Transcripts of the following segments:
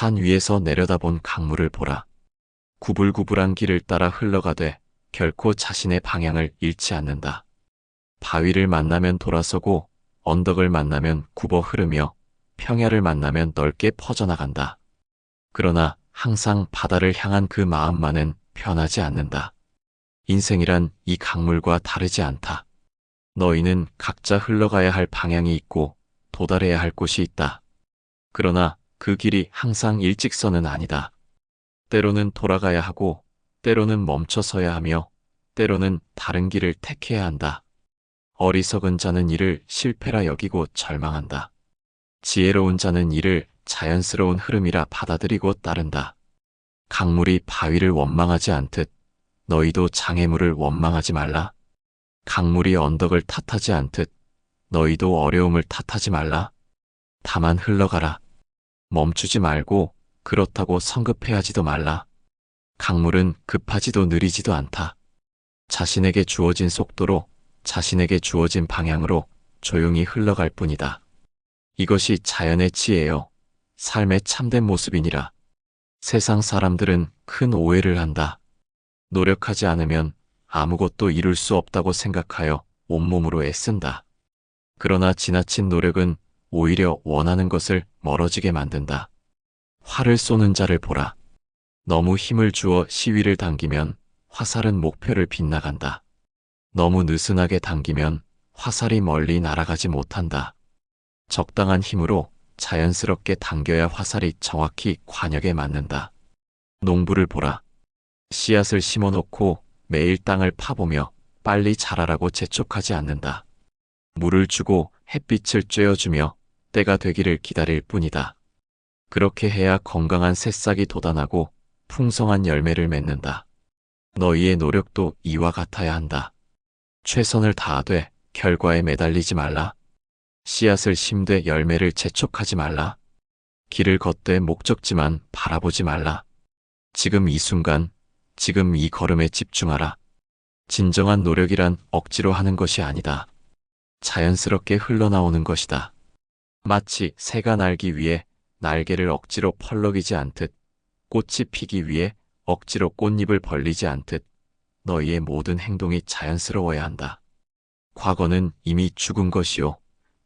산 위에서 내려다본 강물을 보라. 구불구불한 길을 따라 흘러가되 결코 자신의 방향을 잃지 않는다. 바위를 만나면 돌아서고 언덕을 만나면 굽어 흐르며 평야를 만나면 넓게 퍼져나간다. 그러나 항상 바다를 향한 그 마음만은 변하지 않는다. 인생이란 이 강물과 다르지 않다. 너희는 각자 흘러가야 할 방향이 있고 도달해야 할 곳이 있다. 그러나 그 길이 항상 일직선은 아니다. 때로는 돌아가야 하고, 때로는 멈춰서야 하며, 때로는 다른 길을 택해야 한다. 어리석은 자는 이를 실패라 여기고 절망한다. 지혜로운 자는 이를 자연스러운 흐름이라 받아들이고 따른다. 강물이 바위를 원망하지 않듯 너희도 장애물을 원망하지 말라. 강물이 언덕을 탓하지 않듯 너희도 어려움을 탓하지 말라. 다만 흘러가라. 멈추지 말고 그렇다고 성급해하지도 말라. 강물은 급하지도 느리지도 않다. 자신에게 주어진 속도로, 자신에게 주어진 방향으로 조용히 흘러갈 뿐이다. 이것이 자연의 지혜요, 삶의 참된 모습이니라. 세상 사람들은 큰 오해를 한다. 노력하지 않으면 아무것도 이룰 수 없다고 생각하여 온몸으로 애쓴다. 그러나 지나친 노력은 오히려 원하는 것을 멀어지게 만든다. 활을 쏘는 자를 보라. 너무 힘을 주어 시위를 당기면 화살은 목표를 빗나간다. 너무 느슨하게 당기면 화살이 멀리 날아가지 못한다. 적당한 힘으로 자연스럽게 당겨야 화살이 정확히 관역에 맞는다. 농부를 보라. 씨앗을 심어놓고 매일 땅을 파보며 빨리 자라라고 재촉하지 않는다. 물을 주고 햇빛을 쬐어주며 때가 되기를 기다릴 뿐이다. 그렇게 해야 건강한 새싹이 돋아나고 풍성한 열매를 맺는다. 너희의 노력도 이와 같아야 한다. 최선을 다하되 결과에 매달리지 말라. 씨앗을 심되 열매를 재촉하지 말라. 길을 걷되 목적지만 바라보지 말라. 지금 이 순간, 지금 이 걸음에 집중하라. 진정한 노력이란 억지로 하는 것이 아니다. 자연스럽게 흘러나오는 것이다. 마치 새가 날기 위해 날개를 억지로 펄럭이지 않듯, 꽃이 피기 위해 억지로 꽃잎을 벌리지 않듯 너희의 모든 행동이 자연스러워야 한다. 과거는 이미 죽은 것이요,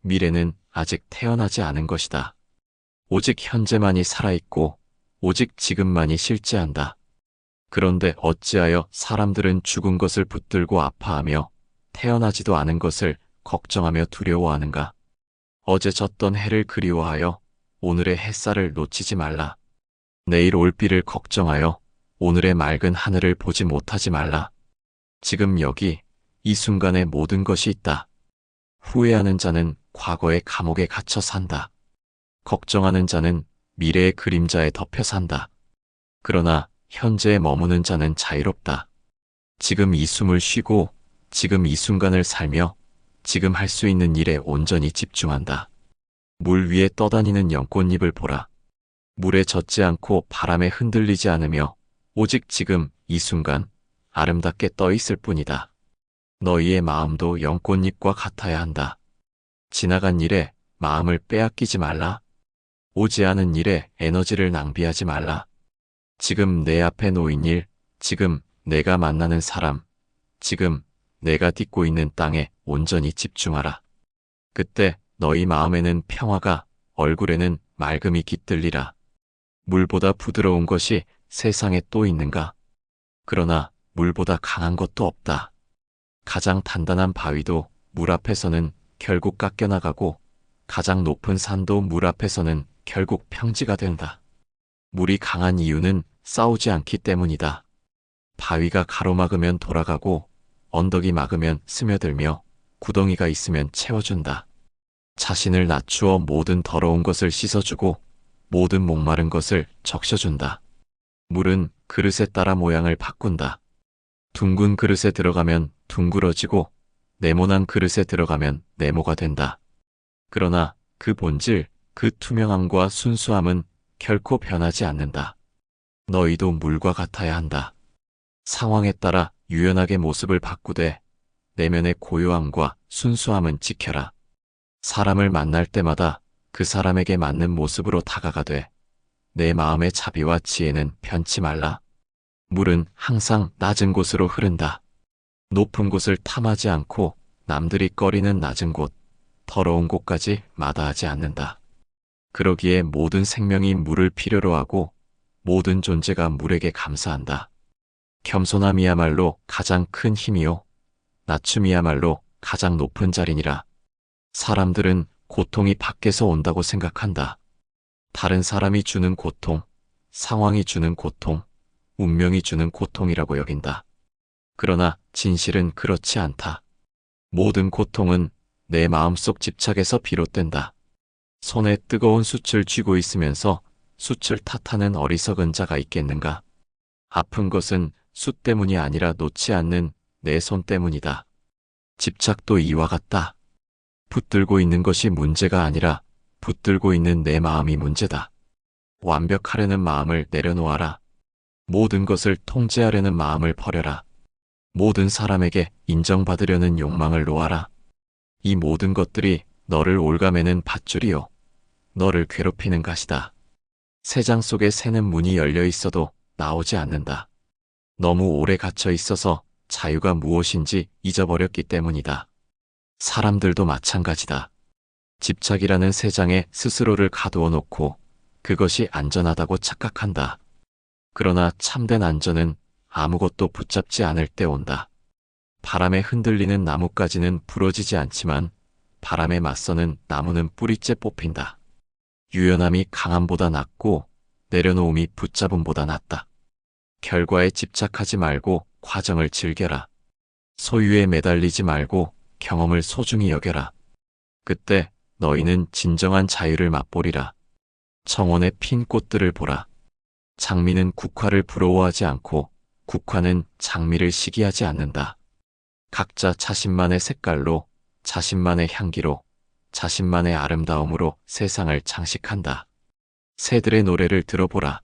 미래는 아직 태어나지 않은 것이다. 오직 현재만이 살아있고 오직 지금만이 실제한다. 그런데 어찌하여 사람들은 죽은 것을 붙들고 아파하며 태어나지도 않은 것을 걱정하며 두려워하는가? 어제 졌던 해를 그리워하여 오늘의 햇살을 놓치지 말라. 내일 올 비를 걱정하여 오늘의 맑은 하늘을 보지 못하지 말라. 지금 여기 이 순간에 모든 것이 있다. 후회하는 자는 과거의 감옥에 갇혀 산다. 걱정하는 자는 미래의 그림자에 덮여 산다. 그러나 현재에 머무는 자는 자유롭다. 지금 이 숨을 쉬고 지금 이 순간을 살며 지금 할 수 있는 일에 온전히 집중한다. 물 위에 떠다니는 연꽃잎을 보라. 물에 젖지 않고 바람에 흔들리지 않으며 오직 지금 이 순간 아름답게 떠 있을 뿐이다. 너희의 마음도 연꽃잎과 같아야 한다. 지나간 일에 마음을 빼앗기지 말라. 오지 않은 일에 에너지를 낭비하지 말라. 지금 내 앞에 놓인 일, 지금 내가 만나는 사람, 지금 내가 딛고 있는 땅에 온전히 집중하라. 그때 너희 마음에는 평화가, 얼굴에는 맑음이 깃들리라. 물보다 부드러운 것이 세상에 또 있는가? 그러나 물보다 강한 것도 없다. 가장 단단한 바위도 물 앞에서는 결국 깎여나가고 가장 높은 산도 물 앞에서는 결국 평지가 된다. 물이 강한 이유는 싸우지 않기 때문이다. 바위가 가로막으면 돌아가고 언덕이 막으면 스며들며 구덩이가 있으면 채워준다. 자신을 낮추어 모든 더러운 것을 씻어주고 모든 목마른 것을 적셔준다. 물은 그릇에 따라 모양을 바꾼다. 둥근 그릇에 들어가면 둥그러지고 네모난 그릇에 들어가면 네모가 된다. 그러나 그 본질, 그 투명함과 순수함은 결코 변하지 않는다. 너희도 물과 같아야 한다. 상황에 따라 유연하게 모습을 바꾸되 내면의 고요함과 순수함은 지켜라. 사람을 만날 때마다 그 사람에게 맞는 모습으로 다가가되 내 마음의 자비와 지혜는 변치 말라. 물은 항상 낮은 곳으로 흐른다. 높은 곳을 탐하지 않고 남들이 꺼리는 낮은 곳, 더러운 곳까지 마다하지 않는다. 그러기에 모든 생명이 물을 필요로 하고 모든 존재가 물에게 감사한다. 겸손함이야말로 가장 큰 힘이요. 낮춤이야말로 가장 높은 자리니라. 사람들은 고통이 밖에서 온다고 생각한다. 다른 사람이 주는 고통, 상황이 주는 고통, 운명이 주는 고통이라고 여긴다. 그러나 진실은 그렇지 않다. 모든 고통은 내 마음속 집착에서 비롯된다. 손에 뜨거운 숯을 쥐고 있으면서 숯을 탓하는 어리석은 자가 있겠는가? 아픈 것은 숯 때문이 아니라 놓지 않는 내 손 때문이다. 집착도 이와 같다. 붙들고 있는 것이 문제가 아니라 붙들고 있는 내 마음이 문제다. 완벽하려는 마음을 내려놓아라. 모든 것을 통제하려는 마음을 버려라. 모든 사람에게 인정받으려는 욕망을 놓아라. 이 모든 것들이 너를 올가매는 밧줄이요. 너를 괴롭히는 가시다. 새장 속에 새는 문이 열려 있어도 나오지 않는다. 너무 오래 갇혀 있어서 자유가 무엇인지 잊어버렸기 때문이다. 사람들도 마찬가지다. 집착이라는 새장에 스스로를 가두어 놓고 그것이 안전하다고 착각한다. 그러나 참된 안전은 아무것도 붙잡지 않을 때 온다. 바람에 흔들리는 나뭇가지는 부러지지 않지만 바람에 맞서는 나무는 뿌리째 뽑힌다. 유연함이 강함보다 낫고 내려놓음이 붙잡음보다 낫다. 결과에 집착하지 말고 과정을 즐겨라. 소유에 매달리지 말고 경험을 소중히 여겨라. 그때 너희는 진정한 자유를 맛보리라. 정원의 핀 꽃들을 보라. 장미는 국화를 부러워하지 않고 국화는 장미를 시기하지 않는다. 각자 자신만의 색깔로, 자신만의 향기로, 자신만의 아름다움으로 세상을 장식한다. 새들의 노래를 들어보라.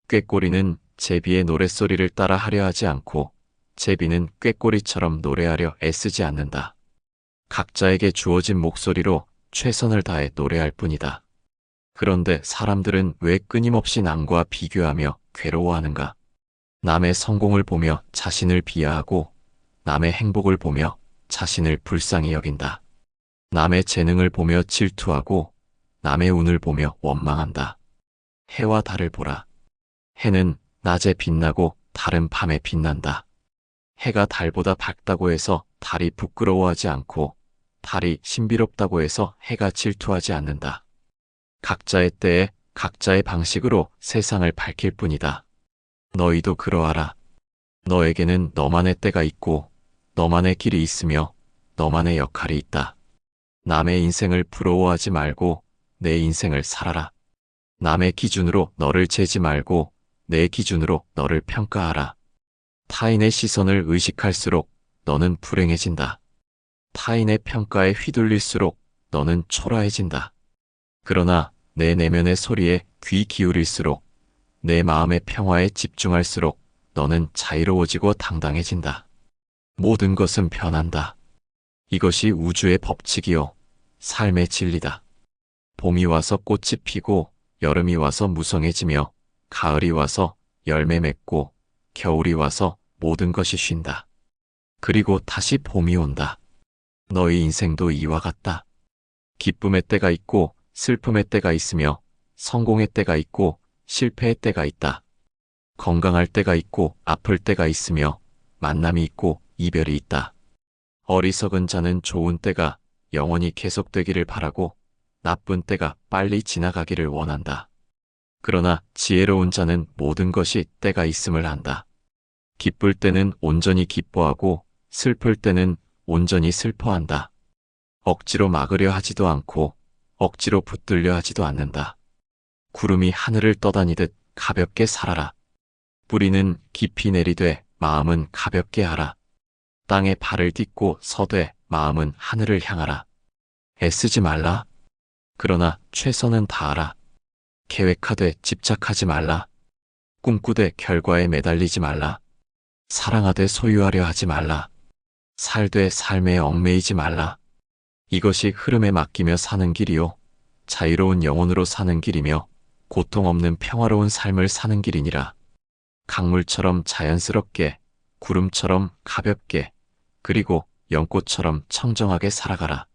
꾀꼬리는 제비의 노랫소리를 따라 하려 하지 않고 제비는 꾀꼬리처럼 노래하려 애쓰지 않는다. 각자에게 주어진 목소리로 최선을 다해 노래할 뿐이다. 그런데 사람들은 왜 끊임없이 남과 비교하며 괴로워하는가? 남의 성공을 보며 자신을 비하하고 남의 행복을 보며 자신을 불쌍히 여긴다. 남의 재능을 보며 질투하고 남의 운을 보며 원망한다. 해와 달을 보라. 해는 낮에 빛나고 달은 밤에 빛난다. 해가 달보다 밝다고 해서 달이 부끄러워하지 않고 달이 신비롭다고 해서 해가 질투하지 않는다. 각자의 때에 각자의 방식으로 세상을 밝힐 뿐이다. 너희도 그러하라. 너에게는 너만의 때가 있고 너만의 길이 있으며 너만의 역할이 있다. 남의 인생을 부러워하지 말고 내 인생을 살아라. 남의 기준으로 너를 재지 말고 내 기준으로 너를 평가하라. 타인의 시선을 의식할수록 너는 불행해진다. 타인의 평가에 휘둘릴수록 너는 초라해진다. 그러나 내 내면의 소리에 귀 기울일수록 내 마음의 평화에 집중할수록 너는 자유로워지고 당당해진다. 모든 것은 변한다. 이것이 우주의 법칙이요 삶의 진리다. 봄이 와서 꽃이 피고 여름이 와서 무성해지며 가을이 와서 열매 맺고 겨울이 와서 모든 것이 쉰다. 그리고 다시 봄이 온다. 너희 인생도 이와 같다. 기쁨의 때가 있고 슬픔의 때가 있으며 성공의 때가 있고 실패의 때가 있다. 건강할 때가 있고 아플 때가 있으며 만남이 있고 이별이 있다. 어리석은 자는 좋은 때가 영원히 계속되기를 바라고 나쁜 때가 빨리 지나가기를 원한다. 그러나 지혜로운 자는 모든 것이 때가 있음을 안다. 기쁠 때는 온전히 기뻐하고 슬플 때는 온전히 슬퍼한다. 억지로 막으려 하지도 않고 억지로 붙들려 하지도 않는다. 구름이 하늘을 떠다니듯 가볍게 살아라. 뿌리는 깊이 내리되 마음은 가볍게 하라. 땅에 발을 딛고 서되 마음은 하늘을 향하라. 애쓰지 말라. 그러나 최선은 다하라. 계획하되 집착하지 말라. 꿈꾸되 결과에 매달리지 말라. 사랑하되 소유하려 하지 말라. 살되 삶에 얽매이지 말라. 이것이 흐름에 맡기며 사는 길이요 자유로운 영혼으로 사는 길이며 고통 없는 평화로운 삶을 사는 길이니라. 강물처럼 자연스럽게, 구름처럼 가볍게, 그리고 연꽃처럼 청정하게 살아가라.